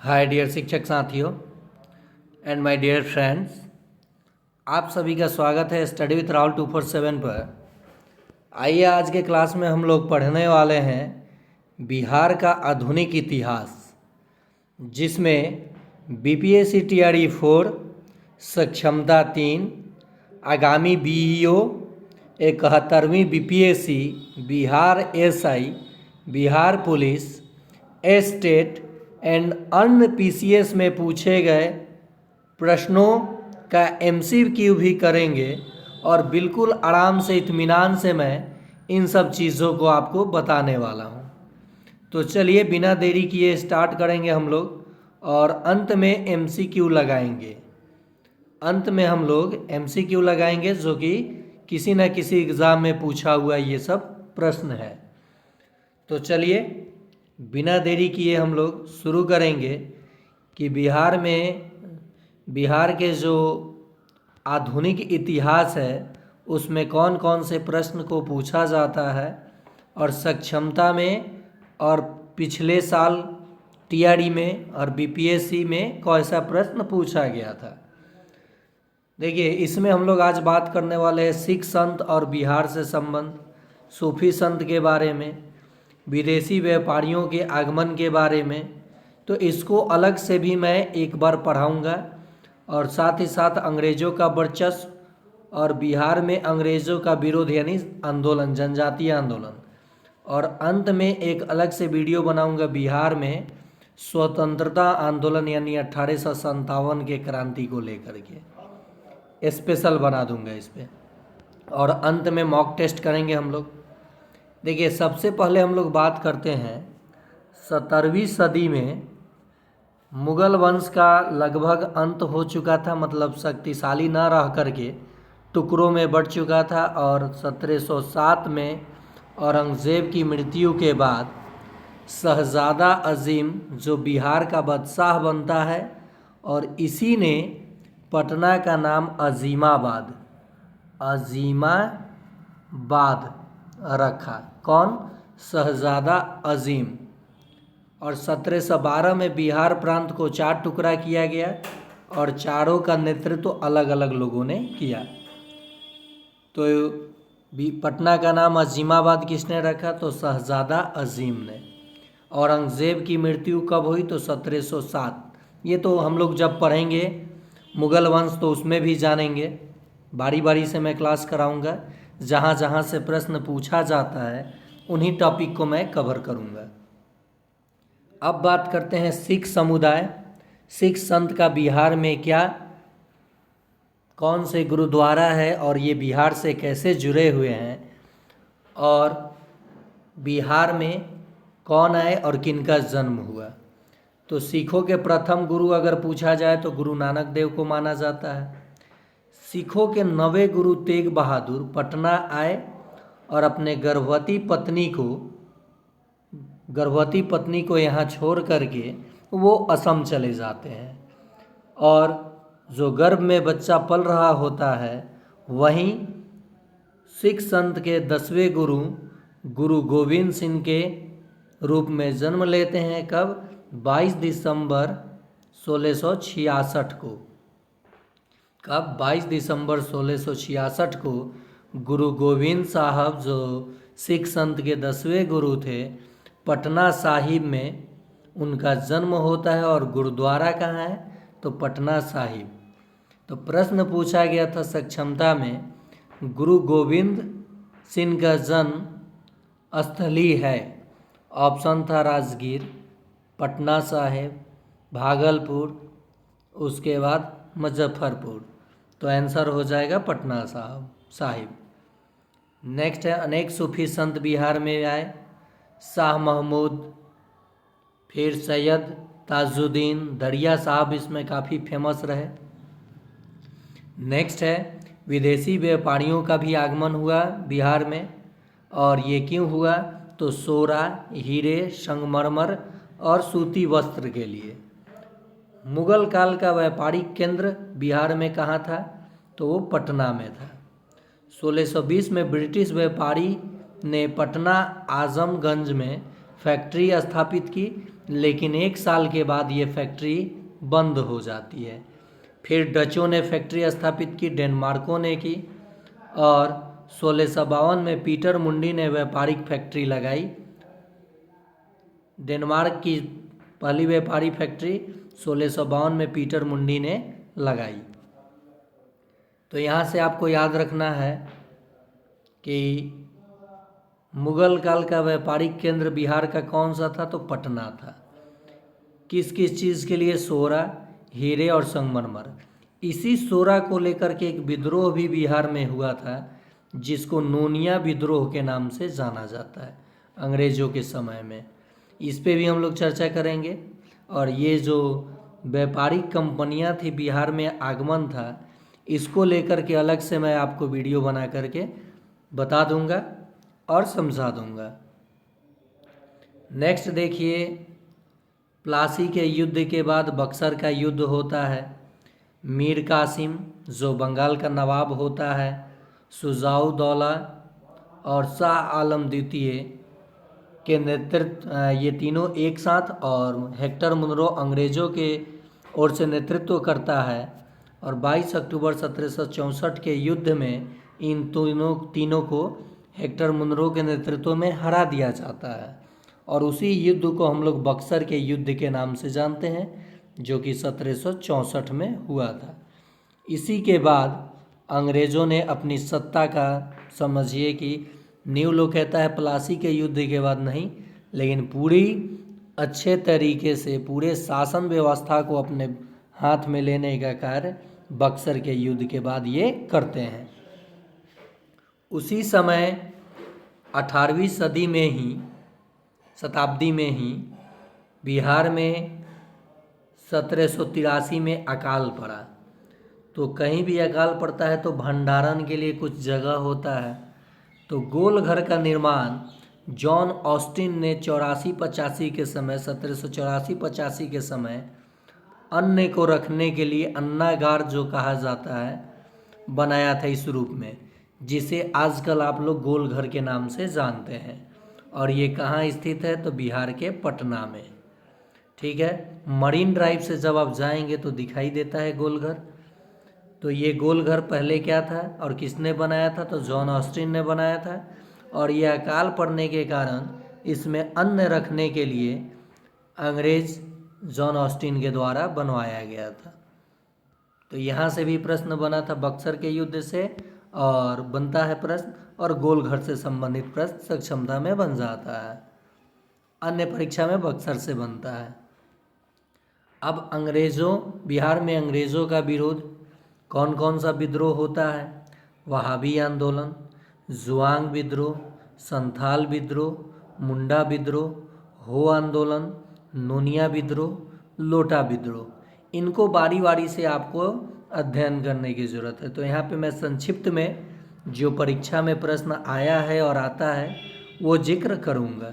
Hi dear शिक्षक साथियों and my dear friends, आप सभी का स्वागत है स्टडी विथ राहुल 247 पर। आइए आज के क्लास में हम लोग पढ़ने वाले हैं बिहार का आधुनिक इतिहास, जिसमें बीपीएससी टीआरई 4 सक्षमता 3 आगामी बीईओ 71वीं BPSC Bihar SI Bihar police state and अन्य पीसीएस में पूछे गए प्रश्नों का एमसीक्यू भी करेंगे और बिल्कुल आराम से इत्मीनान से मैं इन सब चीज़ों को आपको बताने वाला हूँ। तो चलिए बिना देरी किए स्टार्ट करेंगे हम लोग और अंत में एमसीक्यू लगाएंगे। अंत में हम लोग एमसीक्यू लगाएंगे जो कि किसी न किसी एग्ज़ाम में पूछा हुआ ये सब प्रश्न है। तो चलिए बिना देरी किए हम लोग शुरू करेंगे कि बिहार के जो आधुनिक इतिहास है उसमें कौन कौन से प्रश्न को पूछा जाता है और सक्षमता में और पिछले साल टीआरई में और बीपीएससी में कैसा प्रश्न पूछा गया था। देखिए, इसमें हम लोग आज बात करने वाले हैं सिख संत और बिहार से संबंध, सूफी संत के बारे में, विदेशी व्यापारियों के आगमन के बारे में। तो इसको अलग से भी मैं एक बार पढ़ाऊंगा और साथ ही साथ अंग्रेज़ों का वर्चस्व और बिहार में अंग्रेज़ों का विरोध यानी आंदोलन, जनजातीय आंदोलन। और अंत में एक अलग से वीडियो बनाऊंगा बिहार में स्वतंत्रता आंदोलन यानी 1857 के क्रांति को लेकर के स्पेशल बना दूंगा इस पर। और अंत में मॉक टेस्ट करेंगे हम लोग। देखिए, सबसे पहले हम लोग बात करते हैं 17वीं सदी में मुग़ल वंश का लगभग अंत हो चुका था, मतलब शक्तिशाली न रह करके टुकड़ों में बढ़ चुका था। और 1707 में औरंगज़ेब की मृत्यु के बाद शहज़ादा अज़ीम जो बिहार का बादशाह बनता है और इसी ने पटना का नाम अज़ीमाबाद रखा। कौन? शहज़ादा अज़ीम। और 1712 में बिहार प्रांत को 4 टुकड़ा किया गया और चारों का नेतृत्व अलग अलग लोगों ने किया। तो पटना का नाम अज़ीमाबाद किसने रखा? तो शहज़ादा अज़ीम ने। औरंगज़ेब की मृत्यु कब हुई? तो 1707। ये तो हम लोग जब पढ़ेंगे मुग़ल वंश तो उसमें भी जानेंगे, बारी बारी से मैं क्लास कराऊंगा। जहाँ जहाँ से प्रश्न पूछा जाता है उन्हीं टॉपिक को मैं कवर करूंगा। अब बात करते हैं सिख समुदाय, सिख संत का बिहार में क्या कौन से गुरुद्वारा है और ये बिहार से कैसे जुड़े हुए हैं, और बिहार में कौन आए और किनका जन्म हुआ। तो सिखों के प्रथम गुरु अगर पूछा जाए तो गुरु नानक देव को माना जाता है। सिखों के 9वें गुरु तेग बहादुर पटना आए और अपने गर्भवती पत्नी को यहाँ छोड़ करके वो असम चले जाते हैं। और जो गर्भ में बच्चा पल रहा होता है वहीं सिख संत के 10वें गुरु गोविंद सिंह के रूप में जन्म लेते हैं। कब? 22 दिसंबर 1666 को। कब? 22 दिसंबर 1666 को गुरु गोविंद साहब जो सिख संत के 10वें गुरु थे, पटना साहिब में उनका जन्म होता है। और गुरुद्वारा कहाँ है? तो पटना साहिब। तो प्रश्न पूछा गया था सक्षमता में, गुरु गोविंद सिंह का जन्म स्थली है। ऑप्शन था राजगीर, पटना साहिब, भागलपुर, उसके बाद मुजफ्फरपुर। तो आंसर हो जाएगा पटना साहिब। नेक्स्ट है अनेक सूफी संत बिहार में आए। शाह महमूद, फिर सैयद ताजुद्दीन, दरिया साहब इसमें काफ़ी फेमस रहे। नेक्स्ट है विदेशी व्यापारियों का भी आगमन हुआ बिहार में। और ये क्यों हुआ? तो सोरा, हीरे, संगमरमर और सूती वस्त्र के लिए। मुग़ल काल का व्यापारिक केंद्र बिहार में कहाँ था? तो वो पटना में था। 1620 में ब्रिटिश व्यापारी ने पटना आजमगंज में फैक्ट्री स्थापित की लेकिन 1 साल के बाद ये फैक्ट्री बंद हो जाती है। फिर डचों ने फैक्ट्री स्थापित की, डेनमार्कों ने की, और 1652 में पीटर मुंडी ने व्यापारिक फैक्ट्री लगाई। डेनमार्क की पहली व्यापारी फैक्ट्री 1652 में पीटर मुंडी ने लगाई। तो यहाँ से आपको याद रखना है कि मुगल काल का व्यापारिक केंद्र बिहार का कौन सा था, तो पटना था। किस किस चीज़ के लिए? सोरा, हीरे और संगमरमर। इसी सोरा को लेकर के एक विद्रोह भी बिहार में हुआ था, जिसको नोनिया विद्रोह के नाम से जाना जाता है अंग्रेजों के समय में। इस पे भी हम लोग चर्चा करेंगे। और ये जो व्यापारिक कंपनियां थी, बिहार में आगमन था, इसको लेकर के अलग से मैं आपको वीडियो बना करके बता दूंगा और समझा दूंगा। नेक्स्ट देखिए, प्लासी के युद्ध के बाद बक्सर का युद्ध होता है। मीर कासिम जो बंगाल का नवाब होता है, शुजाउद्दौला और शाह आलम द्वितीय के नेतृत्व, ये तीनों एक साथ, और हेक्टर मुनरो अंग्रेज़ों के ओर से नेतृत्व करता है। और 22 अक्टूबर 1764 के युद्ध में इन तीनों को हेक्टर मुनरो के नेतृत्व में हरा दिया जाता है। और उसी युद्ध को हम लोग बक्सर के युद्ध के नाम से जानते हैं, जो कि 1764 में हुआ था। इसी के बाद अंग्रेज़ों ने अपनी सत्ता का, समझिए कि न्यू लोग कहता है प्लासी के युद्ध के बाद नहीं, लेकिन पूरी अच्छे तरीके से पूरे शासन व्यवस्था को अपने हाथ में लेने का कार्य बक्सर के युद्ध के बाद ये करते हैं। उसी समय 18वीं शताब्दी में ही बिहार में 1783 में अकाल पड़ा। तो कहीं भी अकाल पड़ता है तो भंडारण के लिए कुछ जगह होता है। तो गोल घर का निर्माण जॉन ऑस्टिन ने 84-85 के समय 1784-85 के समय अन्न को रखने के लिए अन्नागार जो कहा जाता है बनाया था इस रूप में, जिसे आजकल आप लोग गोल घर के नाम से जानते हैं। और ये कहाँ स्थित है? तो बिहार के पटना में। ठीक है, मरीन ड्राइव से जब आप जाएंगे तो दिखाई देता है गोल घर। तो ये गोल घर पहले क्या था और किसने बनाया था? तो जॉन ऑस्टिन ने बनाया था। और ये अकाल पड़ने के कारण इसमें अन्न रखने के लिए अंग्रेज जॉन ऑस्टिन के द्वारा बनवाया गया था। तो यहाँ से भी प्रश्न बना था बक्सर के युद्ध से, और बनता है प्रश्न, और गोल घर से संबंधित प्रश्न सक्षमता में बन जाता है। अन्य परीक्षा में बक्सर से बनता है। अब बिहार में अंग्रेज़ों का विरोध, कौन कौन सा विद्रोह होता है? वहाबी आंदोलन, जुआंग विद्रोह, संथाल विद्रोह, मुंडा विद्रोह, हो आंदोलन, नोनिया विद्रोह, लोटा विद्रोह। इनको बारी बारी से आपको अध्ययन करने की ज़रूरत है। तो यहाँ पे मैं संक्षिप्त में जो परीक्षा में प्रश्न आया है और आता है वो जिक्र करूँगा।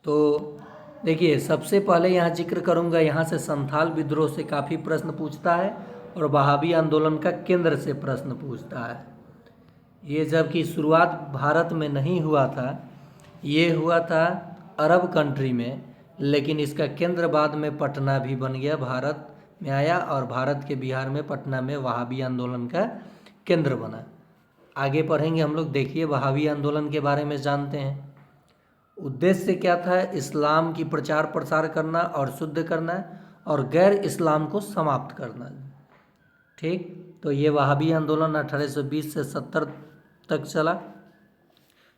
तो देखिए, सबसे पहले यहाँ जिक्र करूँगा, यहाँ से संथाल विद्रोह से काफ़ी प्रश्न पूछता है और वहाबी आंदोलन का केंद्र से प्रश्न पूछता है। ये जबकि शुरुआत भारत में नहीं हुआ था, ये हुआ था अरब कंट्री में, लेकिन इसका केंद्र बाद में पटना भी बन गया, भारत में आया, और भारत के बिहार में पटना में वहाबी आंदोलन का केंद्र बना। आगे पढ़ेंगे हम लोग। देखिए, वहाबी आंदोलन के बारे में जानते हैं। उद्देश्य क्या था? इस्लाम की प्रचार प्रसार करना और शुद्ध करना, और गैर इस्लाम को समाप्त करना। ठीक, तो ये वहाबी आंदोलन 1820 से 70 तक चला।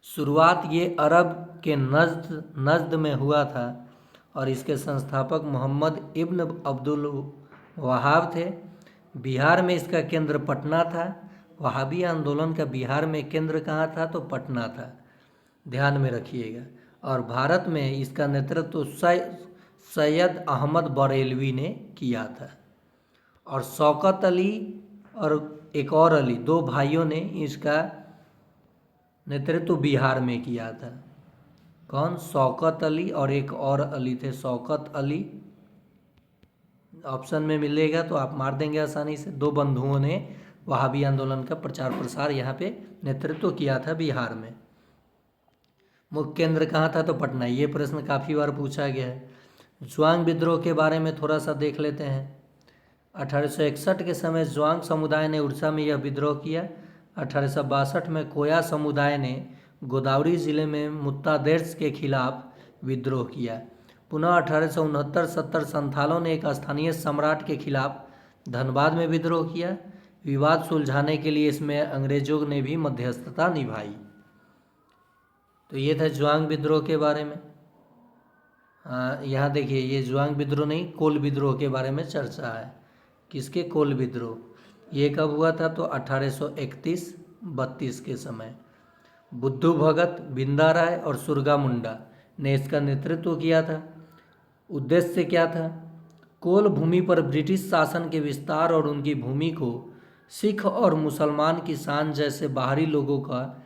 शुरुआत ये अरब के नज्द में हुआ था, और इसके संस्थापक मोहम्मद इब्न अब्दुल वहाब थे। बिहार में इसका केंद्र पटना था। वहाबी आंदोलन का बिहार में केंद्र कहाँ था? तो पटना था, ध्यान में रखिएगा। और भारत में इसका नेतृत्व सैयद अहमद बरेलवी ने किया था। और शौकत अली और एक और अली, दो भाइयों ने इसका नेतृत्व बिहार में किया था। कौन? शौकत अली और एक और अली थे, शौकत अली। ऑप्शन में मिलेगा तो आप मार देंगे आसानी से। दो बंधुओं ने वहाबी आंदोलन का प्रचार प्रसार यहाँ पे नेतृत्व किया था बिहार में। मुख्य केंद्र कहाँ था? तो पटना। ये प्रश्न काफ़ी बार पूछा गया है। ज्वांग विद्रोह के बारे में थोड़ा सा देख लेते हैं। 1861 के समय ज्वांग समुदाय ने उड़ीसा में यह विद्रोह किया। 1862 में कोया समुदाय ने गोदावरी जिले में मुत्तादेर्स के खिलाफ विद्रोह किया। पुनः 1869-70 संथालों ने एक स्थानीय सम्राट के खिलाफ धनबाद में विद्रोह किया। विवाद सुलझाने के लिए इसमें अंग्रेजों ने भी मध्यस्थता निभाई। तो ये था ज्वांग विद्रोह के बारे में। यहाँ देखिए, ये ज्वांग विद्रोह नहीं, कोल विद्रोह के बारे में चर्चा है। किसके? कोल विद्रोह। ये कब हुआ था? तो 1831-32 के समय। बुद्धू भगत, बिंदा राय और सुरगा मुंडा ने इसका नेतृत्व किया था। उद्देश्य क्या था? कोल भूमि पर ब्रिटिश शासन के विस्तार और उनकी भूमि को सिख और मुसलमान किसान जैसे बाहरी लोगों का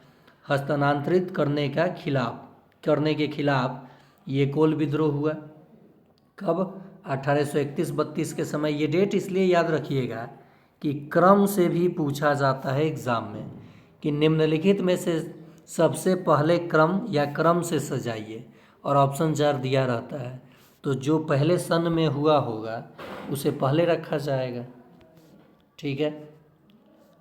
हस्तांतरित करने के खिलाफ ये कोल विद्रोह हुआ। कब? 1831-32 के समय। ये डेट इसलिए याद रखिएगा कि क्रम से भी पूछा जाता है एग्ज़ाम में कि निम्नलिखित में से सबसे पहले क्रम या क्रम से सजाइए, और ऑप्शन 4 दिया रहता है। तो जो पहले सन में हुआ होगा उसे पहले रखा जाएगा। ठीक है।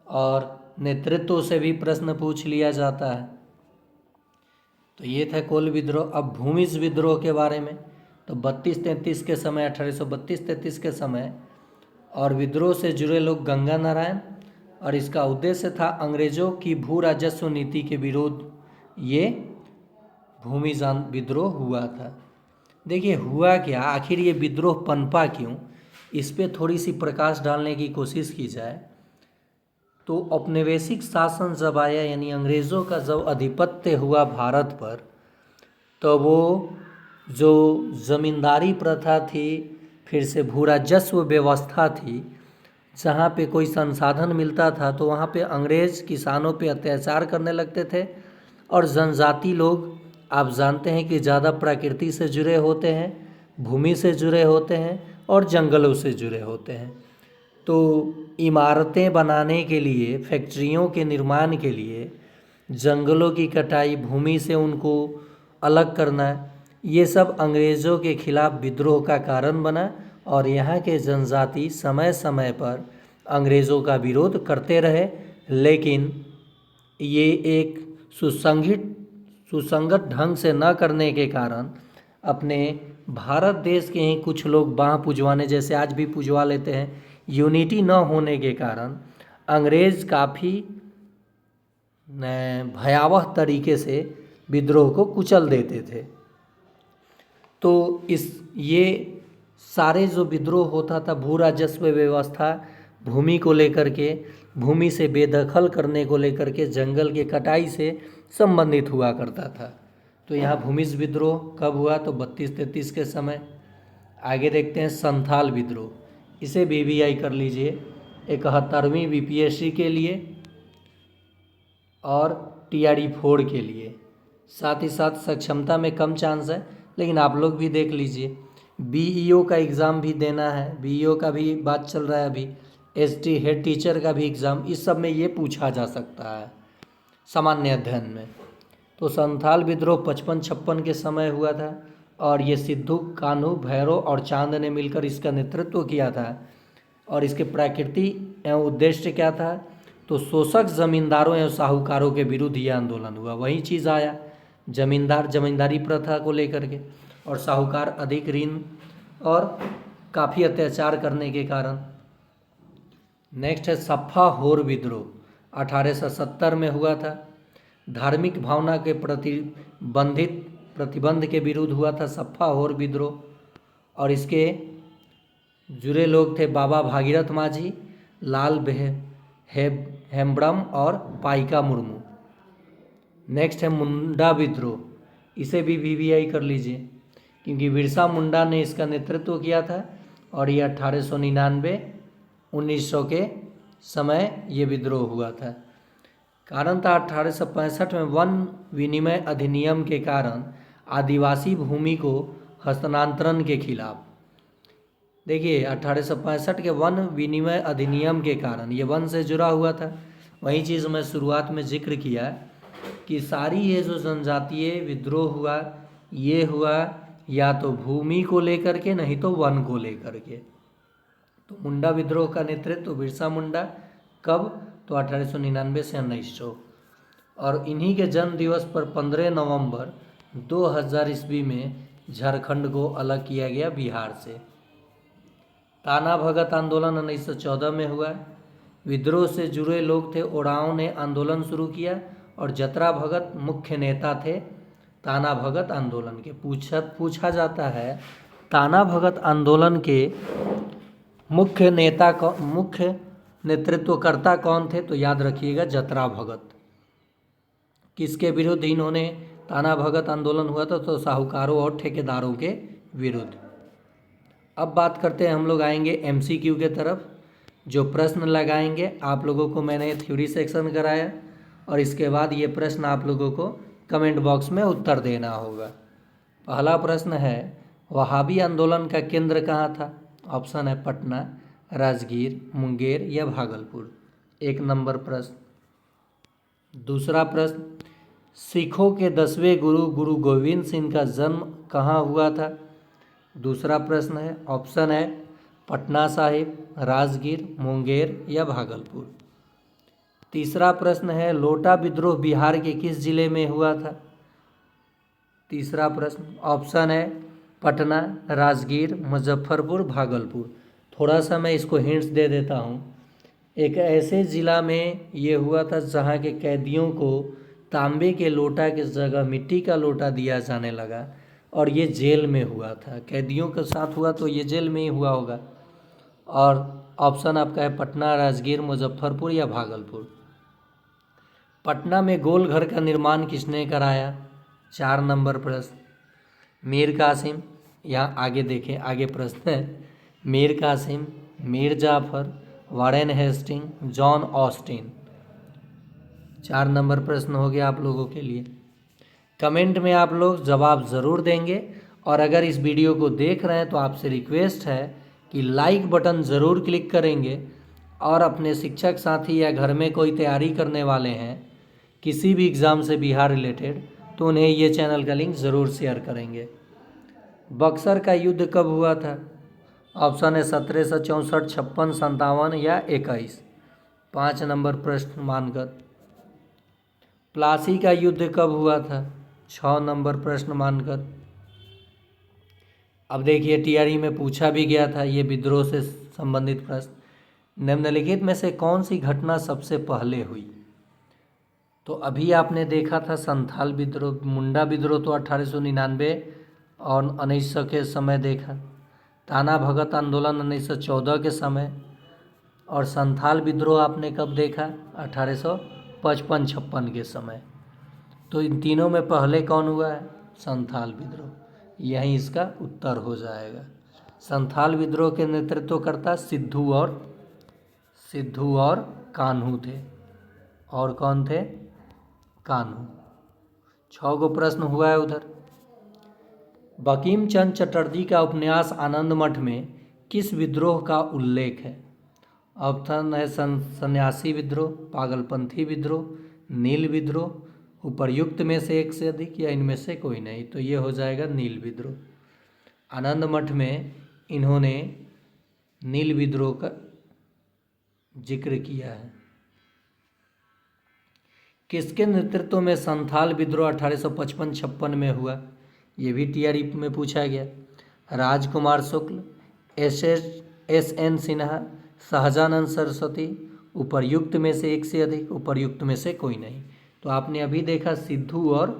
और नेतृत्व से भी प्रश्न पूछ लिया जाता है। तो ये था कोल विद्रोह। अब भूमिज विद्रोह के बारे में, तो 32-33 के समय, 1832-33 के समय, और विद्रोह से जुड़े लोग गंगा नारायण, और इसका उद्देश्य था अंग्रेजों की भू राजस्व नीति के विरोध ये भूमिजान विद्रोह हुआ था। देखिए हुआ क्या, आखिर ये विद्रोह पनपा क्यों, इस पे थोड़ी सी प्रकाश डालने की कोशिश की जाए। तो औपनिवेशिक शासन जब आया, यानी अंग्रेज़ों का जब आधिपत्य हुआ भारत पर, तो वो जो ज़मींदारी प्रथा थी, फिर से भू राजस्व व्यवस्था थी, जहाँ पे कोई संसाधन मिलता था तो वहाँ पे अंग्रेज़ किसानों पे अत्याचार करने लगते थे। और जनजाति लोग, आप जानते हैं कि ज़्यादा प्रकृति से जुड़े होते हैं, भूमि से जुड़े होते हैं और जंगलों से जुड़े होते हैं। तो इमारतें बनाने के लिए, फैक्ट्रियों के निर्माण के लिए जंगलों की कटाई, भूमि से उनको अलग करना, ये सब अंग्रेज़ों के खिलाफ विद्रोह का कारण बना। और यहाँ के जनजाति समय समय पर अंग्रेज़ों का विरोध करते रहे, लेकिन ये एक सुसंगत ढंग से न करने के कारण अपने भारत देश के ही कुछ लोग बाँह पुजवाने, जैसे आज भी पुजवा लेते हैं, यूनिटी न होने के कारण अंग्रेज़ काफ़ी भयावह तरीके से विद्रोह को कुचल देते थे। तो ये सारे जो विद्रोह होता था, भू राजस्व व्यवस्था, भूमि को लेकर के, भूमि से बेदखल करने को लेकर के, जंगल के कटाई से संबंधित हुआ करता था। तो यहाँ भूमिज विद्रोह कब हुआ? तो 32-33 के समय। आगे देखते हैं संथाल विद्रोह। इसे बीबीआई कर लीजिए 71वीं बीपीएससी के लिए और टीआरई 4 के लिए। साथ ही साथ सक्षमता में कम चांस है, लेकिन आप लोग भी देख लीजिए। बीईओ का एग्ज़ाम भी देना है, बीईओ का भी बात चल रहा है अभी, एसटी हेड टीचर का भी एग्ज़ाम, इस सब में ये पूछा जा सकता है सामान्य अध्ययन में। तो संथाल विद्रोह 55-56 के समय हुआ था, और ये सिद्धू कान्हू भैरव और चांद ने मिलकर इसका नेतृत्व किया था। और इसके प्रकृति एवं उद्देश्य क्या था? तो शोषक जमींदारों एवं साहूकारों के विरुद्ध यह आंदोलन हुआ। वही चीज़ आया, जमींदारी प्रथा को लेकर के, और साहूकार अधिक ऋण और काफ़ी अत्याचार करने के कारण। नेक्स्ट है सफ़ा होर विद्रोह, 1870 में हुआ था। धार्मिक भावना के प्रतिबंध के विरुद्ध हुआ था सफ़ा होर विद्रोह, और इसके जुड़े लोग थे बाबा भागीरथ माझी, लाल हेम्ब्रम और पाइका मुर्मू। नेक्स्ट है मुंडा विद्रोह, इसे भी बीबीआई कर लीजिए, क्योंकि बिरसा मुंडा ने इसका नेतृत्व किया था, और ये 1899-1900 के समय ये विद्रोह हुआ था। कारण था 1865 में वन विनिमय अधिनियम के कारण आदिवासी भूमि को हस्तांतरण के खिलाफ। देखिए 1865 के वन विनिमय अधिनियम के कारण, ये वन से जुड़ा हुआ था। वही चीज़ मैं शुरुआत में जिक्र किया कि सारी ये जो जनजातीय विद्रोह हुआ, ये हुआ या तो भूमि को लेकर के, नहीं तो वन को लेकर के। तो मुंडा विद्रोह का नेतृत्व बिरसा मुंडा, कब? तो 1899 से 1900। और इन्हीं के जन्म दिवस पर 15 नवंबर 2000 ईस्वी में झारखंड को अलग किया गया बिहार से। ताना भगत आंदोलन 1914 में हुआ। विद्रोह से जुड़े लोग थे, ओरांव ने आंदोलन शुरू किया और जतरा भगत मुख्य नेता थे ताना भगत आंदोलन के। पूछा जाता है ताना भगत आंदोलन के मुख्य नेतृत्वकर्ता कौन थे? तो याद रखिएगा जतरा भगत। किसके विरुद्ध इन्होंने ताना भगत आंदोलन हुआ था? तो साहूकारों और ठेकेदारों के विरुद्ध। अब बात करते हैं, हम लोग आएंगे एमसीक्यू के तरफ। जो प्रश्न लगाएंगे आप लोगों को मैंने थ्योरी सेक्शन कराया और इसके बाद ये प्रश्न आप लोगों को कमेंट बॉक्स में उत्तर देना होगा। पहला प्रश्न है, वहाबी आंदोलन का केंद्र कहाँ था? ऑप्शन है पटना, राजगीर, मुंगेर या भागलपुर। 1 नंबर प्रश्न। दूसरा प्रश्न, सिखों के 10वें गुरु गुरु गोविंद सिंह का जन्म कहाँ हुआ था? दूसरा प्रश्न है, ऑप्शन है पटना साहिब, राजगीर, मुंगेर या भागलपुर। तीसरा प्रश्न है, लोटा विद्रोह बिहार के किस जिले में हुआ था? तीसरा प्रश्न, ऑप्शन है पटना, राजगीर, मुजफ्फरपुर, भागलपुर। थोड़ा सा मैं इसको हिंट्स दे देता हूँ। एक ऐसे ज़िला में ये हुआ था जहाँ के कैदियों को तांबे के लोटा की जगह मिट्टी का लोटा दिया जाने लगा और ये जेल में हुआ था। कैदियों के साथ हुआ तो ये जेल में ही हुआ होगा। और ऑप्शन आपका है पटना, राजगीर, मुजफ्फरपुर या भागलपुर। पटना में गोल घर का निर्माण किसने कराया? 4 नंबर प्रश्न, मीर कासिम। यहाँ आगे देखें, आगे प्रश्न है Mir Qasim, Mir Jafar, Warren Hasting, John Austin. 4 number प्रश्न हो गया आप लोगों के लिए। कमेंट में आप लोग जवाब ज़रूर देंगे और अगर इस वीडियो को देख रहे हैं तो आपसे रिक्वेस्ट है कि लाइक बटन ज़रूर क्लिक करेंगे और अपने शिक्षक साथी या घर में कोई तैयारी करने वाले हैं किसी भी एग्ज़ाम से बिहार रिलेटेड तो उन्हें ये चैनल का लिंक ज़रूर शेयर करेंगे। बक्सर का युद्ध कब हुआ था? ऑप्शन है 1764, 56, 57 या 21। 5 नंबर प्रश्न मानकर। प्लासी का युद्ध कब हुआ था? 6 नंबर प्रश्न मानकर। अब देखिए टीआरई में पूछा भी गया था ये विद्रोह से संबंधित प्रश्न। निम्नलिखित में से कौन सी घटना सबसे पहले हुई? तो अभी आपने देखा था संथाल विद्रोह, मुंडा विद्रोह तो 1899 और 1900 के समय देखा। ताना भगत आंदोलन 1914 के समय। और संथाल विद्रोह आपने कब देखा? 1855-56 के समय। तो इन तीनों में पहले कौन हुआ है? संथाल विद्रोह। यही इसका उत्तर हो जाएगा। संथाल विद्रोह के नेतृत्वकर्ता सिद्धू और कान्हू थे। और कौन थे? कान्हू। 6 गो प्रश्न हुआ है उधर। बंकिम चंद्र चटर्जी का उपन्यास आनंद मठ में किस विद्रोह का उल्लेख है? ऑप्शन है सन्यासी विद्रोह, पागलपंथी विद्रोह, नील विद्रोह, उपर्युक्त में से एक से अधिक या इनमें से कोई नहीं। तो ये हो जाएगा नील विद्रोह। आनंद मठ में इन्होंने नील विद्रोह का जिक्र किया है। किसके नेतृत्व में संथाल विद्रोह 1855-56 में हुआ? ये भी टीआरई में पूछा गया। राजकुमार शुक्ल, एस.एन. सिन्हा, सहजानंद सरस्वती, उपर्युक्त में से एक से अधिक, उपर्युक्त में से कोई नहीं। तो आपने अभी देखा सिद्धू और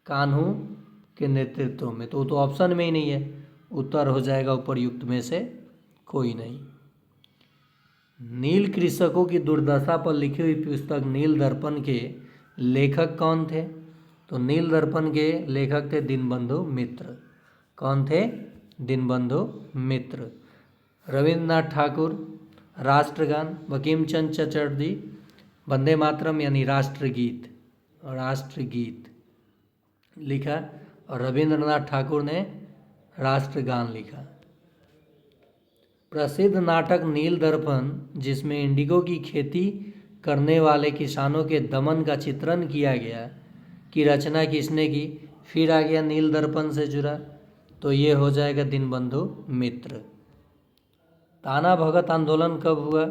कान्हू के नेतृत्व में, तो ऑप्शन में ही नहीं है। उत्तर हो जाएगा उपर्युक्त में से कोई नहीं। नील कृषकों की दुर्दशा पर लिखी हुई पुस्तक नील दर्पण के लेखक कौन थे? तो नील दर्पण के लेखक थे दीनबंधु मित्र। कौन थे? दीनबंधु मित्र। रविन्द्रनाथ ठाकुर राष्ट्रगान, बंकिम चंद्र चटर्जी वंदे मातरम यानी राष्ट्रगीत लिखा और रविन्द्रनाथ ठाकुर ने राष्ट्रगान लिखा। प्रसिद्ध नाटक नील दर्पण जिसमें इंडिगो की खेती करने वाले किसानों के दमन का चित्रण किया गया की रचना किसने की? फिर आ गया नील दर्पण से जुड़ा, तो ये हो जाएगा दीनबंधु मित्र। ताना भगत आंदोलन कब हुआ?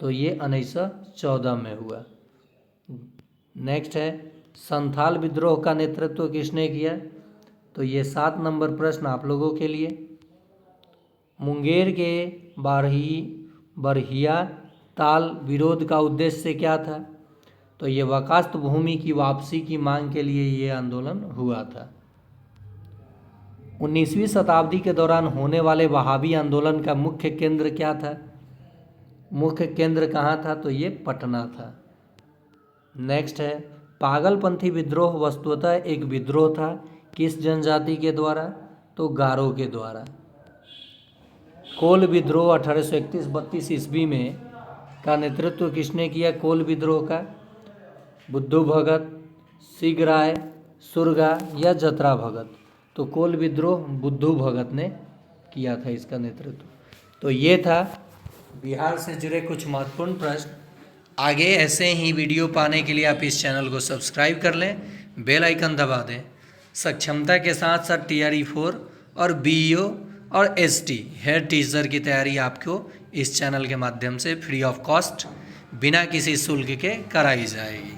तो ये 1914 में हुआ। नेक्स्ट है संथाल विद्रोह का नेतृत्व किसने किया? तो ये 7 नंबर प्रश्न आप लोगों के लिए। मुंगेर के बरहिया ताल विरोध का उद्देश्य क्या था? तो ये वकास्त भूमि की वापसी की मांग के लिए ये आंदोलन हुआ था। 19वीं शताब्दी के दौरान होने वाले वहाबी आंदोलन का मुख्य केंद्र क्या था? मुख्य केंद्र कहाँ था? तो ये पटना था। नेक्स्ट है पागलपंथी विद्रोह वस्तुतः एक विद्रोह था, किस जनजाति के द्वारा? तो गारो के द्वारा। कोल विद्रोह 1831-32 ईस्वी में का नेतृत्व किसने किया? कोल विद्रोह का बुद्धू भगत, सिगराय, सुरगा या जतरा भगत? तो कोल विद्रोह बुद्धू भगत ने किया था इसका नेतृत्व। तो ये था बिहार से जुड़े कुछ महत्वपूर्ण प्रश्न। आगे ऐसे ही वीडियो पाने के लिए आप इस चैनल को सब्सक्राइब कर लें, बेल आइकन दबा दें। सक्षमता के साथ साथ TRE 4 और BEO और ST हेड टीचर की तैयारी आपको इस चैनल के माध्यम से फ्री ऑफ कॉस्ट बिना किसी शुल्क के कराई जाएगी।